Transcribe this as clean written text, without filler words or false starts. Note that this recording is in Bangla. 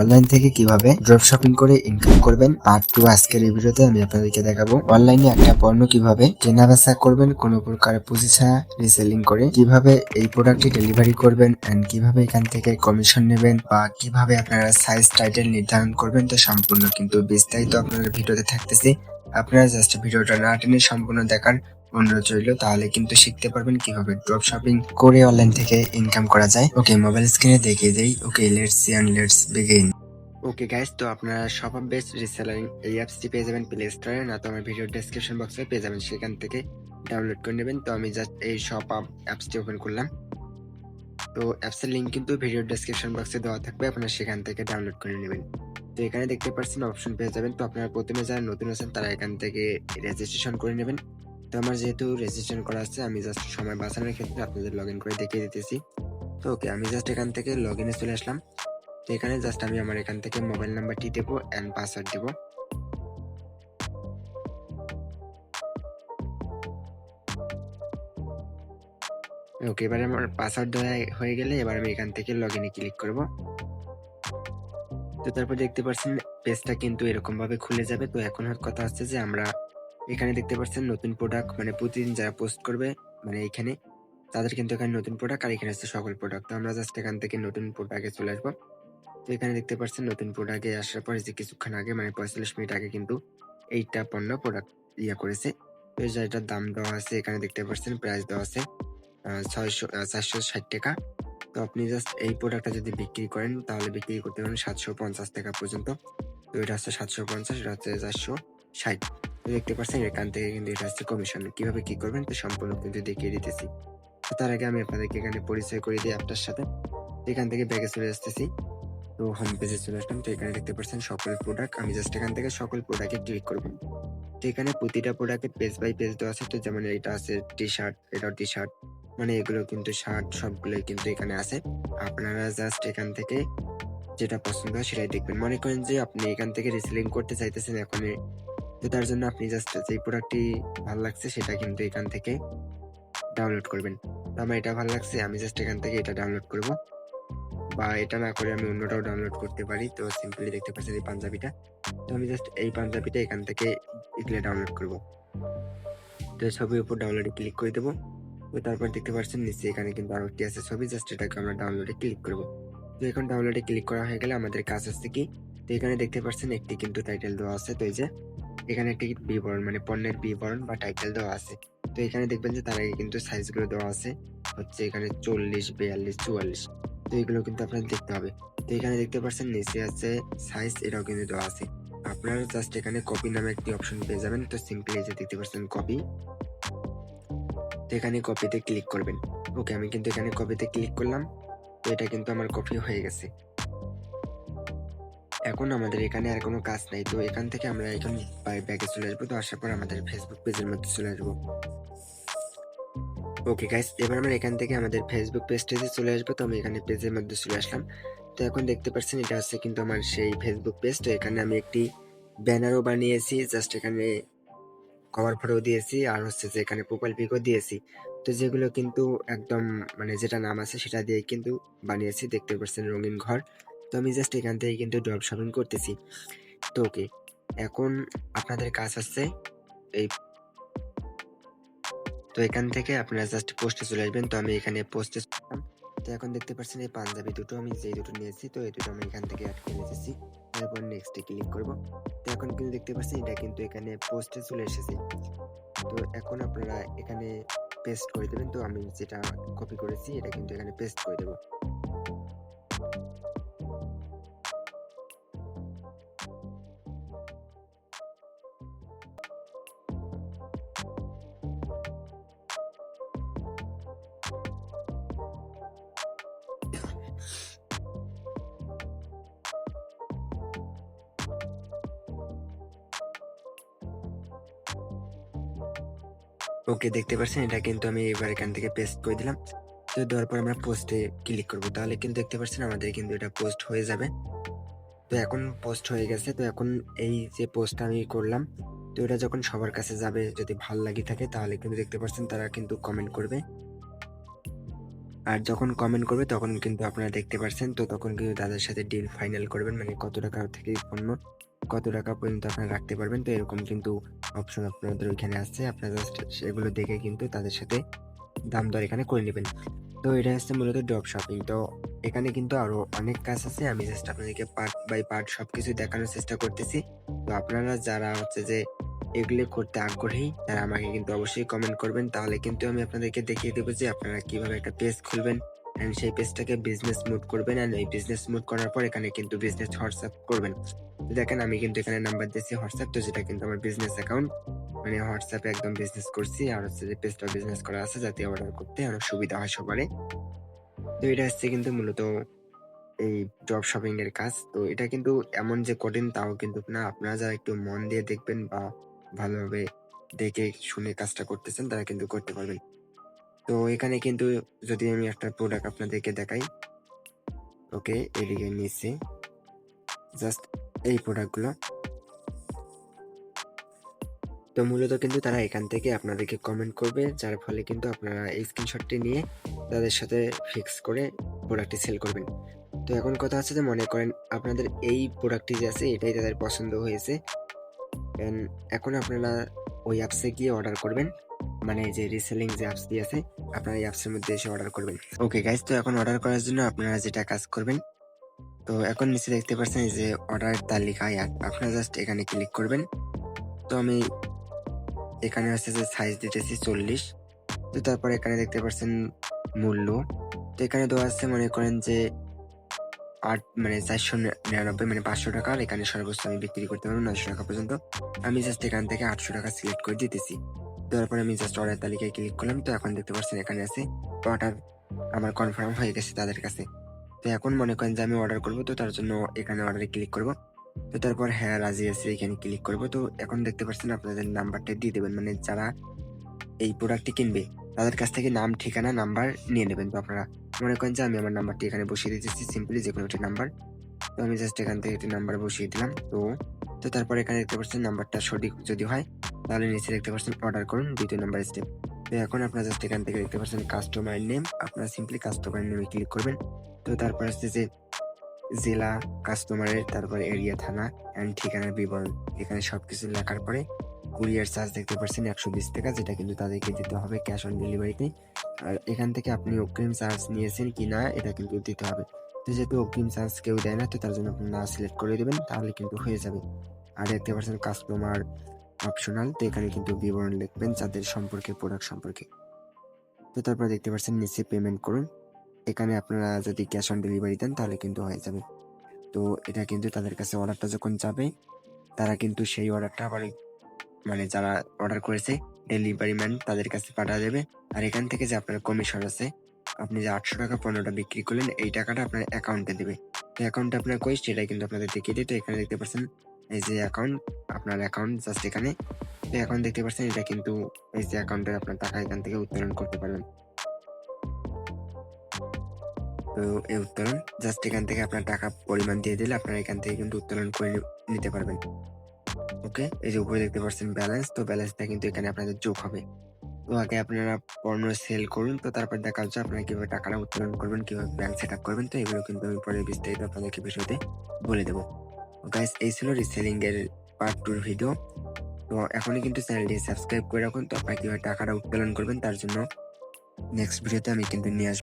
অনলাইন থেকে কিভাবে ড্রপ শপিং করে ইনকাম করবেন পার্ট 2 আজকের এই ভিডিওতে আমি আপনাদেরকে দেখাবো। অনলাইনে একটা পণ্য কিভাবে কেনা বেচা করবেন কোনো প্রকার পুঁজি ছাড়া রিসেলিং করে, কিভাবে এই প্রোডাক্টটি ডেলিভারি করবেন এন্ড কিভাবে এখান থেকে কমিশন নেবেন বা কিভাবে আপনারা সাইজ টাইটেল নির্ধারণ করবেন, তো সম্পূর্ণ কিন্তু বিস্তারিত আপনাদের ভিডিওতে থাকতেছে। আপনারা জাস্ট ভিডিওটা না টেনে সম্পূর্ণ দেখার অনুরোধ রইল, তাহলে কিন্তু শিখতে পারবেন কিভাবে ড্রপ শপিং করে অনলাইন থেকে ইনকাম করা যায়। ওকে, মোবাইল স্ক্রিনে দেখিয়ে দেই। Okay, let's see and let's begin. Okay guys, তো আপনারা শপ অফ বেস্ট রিসেলারিং এই অ্যাপসটি পেয়ে যাবেন প্লে স্টোরে, না তো আমার ভিডিও ডেসক্রিপশন বক্সে পেয়ে যাবেন, সেখান থেকে ডাউনলোড করে নেবেন। তো আমি জাস্ট এই শপ অফ অ্যাপসটি ওপেন করলাম। তো অ্যাপসের লিঙ্ক কিন্তু ভিডিও ডেসক্রিপশন বক্সে দেওয়া থাকবে, আপনারা সেখান থেকে ডাউনলোড করে নেবেন। তো এখানে দেখতে পাচ্ছেন অপশন পেয়ে যাবেন। তো আপনারা প্রথমে যারা নতুন আছেন তারা এখান থেকে রেজিস্ট্রেশন করে নেবেন। তো আমার যেহেতু রেজিস্ট্রেশন করা আছে, আমি জাস্ট সময় বাঁচানোর ক্ষেত্রে আপনাদের লগ ইন করে দেখিয়ে দিতেছি। তো ওকে, আমি জাস্ট এখান থেকে লগ ইনে চলে আসলাম। তো এখানে জাস্ট আমি আমার এখান থেকে মোবাইল নাম্বারটি দেবো এন্ড পাসওয়ার্ড দেবো। ওকে, এবারে আমার পাসওয়ার্ড দেওয়া হয়ে গেলে এবার আমি এখান থেকে লগ ইনে ক্লিক করব। তো তারপর দেখতে পাচ্ছেন পেজটা কিন্তু এরকম ভাবে খুলে যাবে। তো এখন কথা হচ্ছে যে আমরা এখানে দেখতে পাচ্ছেন নতুন প্রোডাক্ট, মানে প্রতিদিন যারা পোস্ট করবে মানে এখানে তাদের কিন্তু এখানে নতুন প্রোডাক্ট, আর এখানে আছে সকল প্রোডাক্ট। তো আমরা জাস্ট এখান থেকে নতুন প্রোডাক্টে চলে আসবো। তো এখানে দেখতে পাচ্ছেন নতুন প্রোডাক্টে আসার পর যে কিছুক্ষণ আগে মানে 45 মিনিট আগে কিন্তু এইটা পণ্য প্রোডাক্ট করেছে। তো যেটার দাম দেওয়া আছে এখানে দেখতে পাচ্ছেন, প্রাইস দেওয়া আছে 460 টাকা। তো আপনি জাস্ট এই প্রোডাক্টটা যদি বিক্রি করেন তাহলে বিক্রি করতে পারেন 750 টাকা পর্যন্ত। তো এটা হচ্ছে 750, এটা হচ্ছে 460। তো দেখতে পাচ্ছেন এখান থেকে কিন্তু এটা হচ্ছে কমিশন। কিভাবে কি করবেন তো সম্পূর্ণ কিন্তু দেখিয়ে দিতেছি। তো তার আগে আমি আপনাদেরকে এখানে পরিচয় করে দিই অ্যাপটার সাথে। এখান থেকে ব্যাগে চলে আসতেছি। তো হোম পেজে চলে আসলাম। তো এখানে দেখতে পাচ্ছেন সকল প্রোডাক্ট, আমি জাস্ট এখান থেকে সকল প্রোডাক্টে ক্লিক করব। তো এখানে প্রতিটা প্রোডাক্টে পেজ বাই পেজ দেওয়া আছে। তো যেমন এটা আছে টি শার্ট, এটাও টি শার্ট, মানে এগুলো কিন্তু শার্ট সবগুলোই কিন্তু এখানে আছে। আপনারা জাস্ট এখান থেকে যেটা পছন্দ হয় সেটাই দেখবেন। মনে করেন যে আপনি এখান থেকে রিসেলিং করতে চাইতেছেন এখনই, তো তার জন্য আপনি জাস্ট যে প্রোডাক্টটি ভালো লাগছে সেটা কিন্তু এখান থেকে ডাউনলোড করবেন। তো আমার এটা ভালো লাগছে, আমি জাস্ট এখান থেকে এটা ডাউনলোড করব, বা এটা না করে আমি অন্যটাও ডাউনলোড করতে পারি। তো সিম্পলি দেখতে পাচ্ছেন এই পাঞ্জাবিটা, তো আমি জাস্ট এই পাঞ্জাবিটা এখান থেকে এগুলো ডাউনলোড করব। তো ছবির উপর ডাউনলোডে ক্লিক করে দেবো। তো তারপর দেখতে পাচ্ছেন নিচে এখানে কিন্তু আরো একটি আছে ছবি, জাস্ট এটাকে আমরা ডাউনলোডে ক্লিক করব। তো এখন ডাউনলোডে ক্লিক করা হয়ে গেলে আমাদের কাজ হচ্ছে কি, তো এখানে দেখতে পাচ্ছেন একটি কিন্তু টাইটেল দেওয়া আছে। তো এই যে এখানে একটি বিবরণ মানে পণ্যের বিবরণ বা টাইটেল দেওয়া আছে। তো এখানে দেখবেন যে তার আগে কিন্তু সাইজগুলো দেওয়া আছে, হচ্ছে এখানে 40, 42, 44। তো এগুলো কিন্তু আপনাদের দেখতে হবে। তো এখানে দেখতে পাচ্ছেন নিচে আছে সাইজ, এটাও কিন্তু দেওয়া আছে। আপনারা জাস্ট এখানে কপি নামে একটি অপশন পেয়ে যাবেন। তো সিম্পলি এই যে দেখতে পাচ্ছেন কপি, তো এখানে কপিতে ক্লিক করবেন। ওকে, আমি কিন্তু এখানে কপিতে ক্লিক করলাম। তো এটা কিন্তু আমার কপি হয়ে গেছে। এখন আমাদের এখানে আর কোনো কাজ নাই। তো এখান থেকে আমরা এখন ব্যাগে চলে আসবো। তো আসার পর আমাদের ফেসবুক পেজের মধ্যে চলে আসবো। ওকে গাইস, এবার আমরা এখান থেকে আমাদের ফেসবুক পেজটিতে চলে আসবো। তো আমি এখানে পেজের মধ্যে চলে আসলাম। তো এখন দেখতে পাচ্ছেন এটা হচ্ছে কিন্তু আমার সেই ফেসবুক পেজ। তো এখানে আমি একটি ব্যানারও বানিয়েছি, জাস্ট এখানে কভার ফটো দিয়েছি, আর হচ্ছে যে এখানে প্রোফাইল পিকও দিয়েছি। তো যেগুলো কিন্তু একদম মানে যেটা নাম আছে সেটা দিয়ে কিন্তু বানিয়েছি, দেখতে পাচ্ছেন রঙিন ঘর। তো আমি জাস্ট এখান থেকে কিন্তু ড্রপ শপিং করতেছি। তো ওকে, এখন আপনাদের কাজ হচ্ছে এই, তো এখান থেকে আপনারা জাস্ট পোস্টে চলে আসবেন। তো আমি এখানে পোস্টে চললাম। তো এখন দেখতে পাচ্ছেন এই পাঞ্জাবি দুটো আমি যেই দুটো নিয়েছি, তো এই দুটো আমি এখান থেকে অ্যাড করে নিতেছি। তারপর নেক্সটে ক্লিক করব। তো এখন কিন্তু দেখতে পাচ্ছেন এটা কিন্তু এখানে পোস্টে চলে এসেছে। তো এখন আপনারা এখানে পেস্ট করে দেবেন। তো আমি যেটা কপি করেছি এটা কিন্তু এখানে পেস্ট করে দেবো। ওকে, দেখতে পাচ্ছেন এটা কিন্তু আমি এবার এখান থেকে পেস্ট করে দিলাম। তো দেওয়ার পর আমরা পোস্টে ক্লিক করব, তাহলে কিন্তু দেখতে পাচ্ছেন আমাদের কিন্তু এটা পোস্ট হয়ে যাবে। তো এখন পোস্ট হয়ে গেছে। তো এখন এই যে পোস্টটা আমি করলাম, তো এটা যখন সবার কাছে যাবে, যদি ভাল লাগে থাকে তাহলে কিন্তু দেখতে পাচ্ছেন তারা কিন্তু কমেন্ট করবে। আর যখন কমেন্ট করবে তখন কিন্তু আপনারা দেখতে পারছেন। তো তখন কিন্তু তাদের সাথে ডিল ফাইনাল করবেন। মানে কত টাকা থেকে পণ্য কত টাকা পর্যন্ত আপনারা রাখতে পারবেন। তো এরকম কিন্তু অপশন আপনাদের ওইখানে আছে। আপনারা জাস্ট সেগুলো দেখে কিন্তু তাদের সাথে দাম দর এখানে করে নিবেন। তো এটা হচ্ছে মূলত ড্রপ শপিং। তো এখানে কিন্তু আরো অনেক কাজ আছে। আমি জাস্ট আপনাদেরকে পার্ট বাই পার্ট সবকিছু দেখানোর চেষ্টা করতেছি। তো আপনারা যারা হচ্ছে যে এগুলো করতে আগ্রহী তারা আমাকে কিন্তু অবশ্যই কমেন্ট করবেন। তাহলে কিন্তু আমি আপনাদেরকে দেখিয়ে দেব যে আপনারা কিভাবে একটা পেজ খুলবেন অ্যান্ড সেই পেজটাকে বিজনেস মোড করবেন অ্যান্ড এই বিজনেস মোড করার পর এখানে কিন্তু বিজনেস হোয়াটসঅ্যাপ করবেন। তো দেখেন আমি কিন্তু এখানে নাম্বার দিয়েছি হোয়াটসঅ্যাপ, তো যেটা কিন্তু আমার বিজনেস অ্যাকাউন্ট। মানে হোয়াটসঅ্যাপে একদম বিজনেস করছি আর হচ্ছে যে পেজটা বিজনেস করা আছে যাতে অর্ডার করতে অনেক সুবিধা হয় সবারই। তো এটা হচ্ছে কিন্তু মূলত এই ড্রপ শপিং এর কাজ। তো এটা কিন্তু এমন যে কঠিন তাও কিন্তু না। আপনারা যারা একটু মন দিয়ে দেখবেন বা ভালোভাবে দেখে শুনে কাজটা করতেছেন তারা কিন্তু করতে পারবেন। তো এখানে কিন্তু যদি আমি একটা প্রোডাক্ট আপনাদেরকে দেখাই, ওকে এদিকে নিচে জাস্ট এই প্রোডাক্টগুলো। তো মূলত কিন্তু তারা এখান থেকে আপনাদেরকে কমেন্ট করবে যার ফলে কিন্তু আপনারা এই স্ক্রিনশটটি নিয়ে তাদের সাথে ফিক্স করে প্রোডাক্টটি সেল করবেন। তো এখন কথা হচ্ছে যে মনে করেন আপনাদের এই প্রোডাক্টটি যে আছে এটাই তাদের পছন্দ হয়েছে। এন এখন আপনারা ওই অ্যাপসে গিয়ে অর্ডার করবেন। মানে যে রিসেলিং যে অ্যাপসটি আছে আপনারা এই অ্যাপসের মধ্যে এসে অর্ডার করবেন। ওকে গাইস, তো এখন অর্ডার করার জন্য আপনারা যেটা কাজ করবেন, তো এখন নিচে দেখতে পাচ্ছেন এই যে অর্ডার তালিকায় আপনারা জাস্ট এখানে ক্লিক করবেন। তো আমি এখানে হচ্ছে যে সাইজ দিতেছি 40। তো তারপর এখানে দেখতে পাচ্ছেন মূল্য। তো এখানে দেওয়া আছে মনে করেন যে 499 মানে 500 টাকা। আর এখানে সর্বোচ্চ আমি বিক্রি করতে পারবো 900 টাকা পর্যন্ত। আমি জাস্ট এখান থেকে 800 টাকা সিলেক্ট করে দিতেছি। দেওয়ার পরে আমি জাস্ট অর্ডার তালিকায় ক্লিক করলাম। তো এখন দেখতে পাচ্ছেন এখানে আছে অর্ডার আমার কনফার্ম হয়ে গেছে তাদের কাছে। তো এখন মনে করেন যে আমি অর্ডার করব, তো তার জন্য এখানে অর্ডারে ক্লিক করব। তো তারপর হ্যাঁ রাজি আছি এখানে ক্লিক করব। তো এখন দেখতে পাচ্ছেন আপনাদের নাম্বারটা দিয়ে দেবেন। মানে যারা এই প্রোডাক্টটি কিনবে তাদের কাছ থেকে নাম, ঠিকানা, নাম্বার নিয়ে নেবেন। তো আপনারা মনে করেন যে আমি আমার নাম্বারটি এখানে বসিয়ে দিতেছি, সিম্পলি যেকোনো একটি নাম্বার। তো আমি জাস্ট এখান থেকে একটি নাম্বার বসিয়ে দিলাম। তো তারপর এখানে দেখতে পাচ্ছেন নাম্বারটা সঠিক যদি হয় তাহলে নিচে দেখতে পাচ্ছেন অর্ডার করুন ২য় নাম্বার স্টেপ। তো এখন আপনারা জাস্ট এখান থেকে দেখতে পাচ্ছেন কাস্টমার নেম, আপনারা সিম্পলি কাস্টমার নেমে ক্লিক করবেন। তো তারপর হচ্ছে যে জেলা কাস্টমারের, তারপরে এরিয়া, থানা অ্যান্ড ঠিকানার বিবরণ এখানে সবকিছু লেখার পরে কুরিয়ার চার্জ দেখতে পাচ্ছেন ১২০ টাকা, যেটা কিন্তু তাদেরকে দিতে হবে ক্যাশ অন ডেলিভারিতে। আর এখান থেকে আপনি অগ্রিম চার্জ নিয়েছেন কিনা এটা কিন্তু দিতে হবে। তো যেহেতু অগ্রিম চার্জ কেউ দেয় না, তো তার জন্য আপনি না সিলেক্ট করে দেবেন তাহলে কিন্তু হয়ে যাবে। আর দেখতে পাচ্ছেন কাস্টমার অপশনাল, তো এখানে কিন্তু বিবরণ লিখবেন যাদের সম্পর্কে, প্রোডাক্ট সম্পর্কে। তো তারপর দেখতে পাচ্ছেন নিচে পেমেন্ট করুন। এখানে আপনারা যদি ক্যাশ অন ডেলিভারি দেন তাহলে কিন্তু হয়ে যাবে। তো এটা কিন্তু তাদের কাছে অর্ডারটা যখন যাবে তারা কিন্তু সেই অর্ডারটা আবার মানে যারা অর্ডার করেছে ডেলিভারি ম্যান তাদের কাছে পাঠিয়ে দেবে। আর এখান থেকে যে আপনার কমিশন আছে, আপনি যে ৮০০ টাকা পণ্যটা বিক্রি করলেন এই টাকাটা আপনার অ্যাকাউন্টে দেবে। তো অ্যাকাউন্টটা আপনার কই সেটাই কিন্তু আপনাদের দেখিয়ে দিই। তো এখানে দেখতে পাচ্ছেন এই যে অ্যাকাউন্ট, আপনার অ্যাকাউন্ট জাস্ট এখানে। তো এখন দেখতে পাচ্ছেন এটা কিন্তু এই যে অ্যাকাউন্টে আপনার টাকা এখান থেকে উত্তোলন করতে পারবেন। তো এই উত্তোলন জাস্ট এখান থেকে আপনার টাকা পরিমাণ দিয়ে দিলে আপনারা এখান থেকে কিন্তু উত্তোলন করে নিতে পারবেন। ওকে, এই যে উপরে দেখতে পাচ্ছেন ব্যালেন্স, তো ব্যালেন্সটা কিন্তু এখানে আপনাদের যোগ হবে। তো আগে আপনারা পণ্য সেল করুন, তো তারপর দেখা হচ্ছে আপনারা কিভাবে টাকাটা উত্তোলন করবেন, কিভাবে ব্যাংক সেট আপ করবেন। তো এগুলো কিন্তু আমি পরে বিস্তারিত আপনাদেরকে বিষয়তে বলে দেবো। গাইস, এই ছিল রিসেলিং এর পার্ট 2 এর ভিডিও। তো এখনই কিন্তু চ্যানেলটি সাবস্ক্রাইব করে রাখুন। তো আপনারা কিভাবে টাকাটা উত্তোলন করবেন তার জন্য নেক্সট ভিডিওতে আমি কিন্তু নিয়ে আসবো।